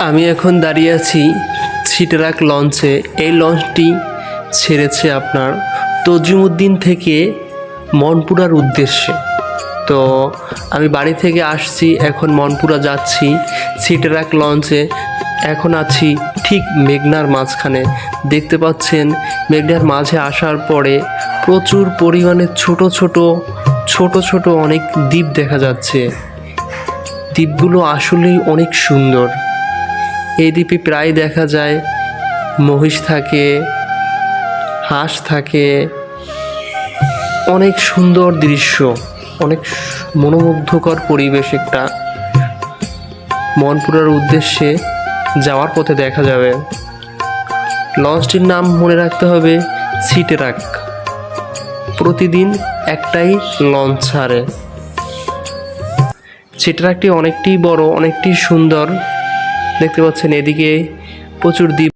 আমি এখন দাঁড়িয়ে আছি ছিটেরাক লঞ্চে। এই লঞ্চটি ছেড়েছে আপনার তজিমুদ্দিন থেকে মনপুরার উদ্দেশ্যে। তো আমি বাড়ি থেকে আসছি, এখন মনপুরা যাচ্ছি ছিটেরাক লঞ্চে। এখন আছি ঠিক মেঘনার মাঝখানে। দেখতে পাচ্ছেন মেঘনার মাঝে আসার পরে প্রচুর পরিমাণে ছোট ছোট অনেক দ্বীপ দেখা যাচ্ছে। দ্বীপগুলো আসলেই অনেক সুন্দর। এই দ্বীপে প্রায় দেখা যায় মহিষ থাকে, হাঁস থাকে। অনেক সুন্দর দৃশ্য, অনেক মনোমুগ্ধকর পরিবেশ। একটা মনপুরার উদ্দেশ্যে যাওয়ার পথে দেখা যাবে। লঞ্চটির নাম মনে রাখতে হবে ছিটেরাক। প্রতিদিন একটাই লঞ্চ ছাড়ে। ছিটেরাকটি অনেকটি বড়, অনেকটি সুন্দর। দেখতে পাচ্ছেন এদিকে প্রচুর দ্বীপ।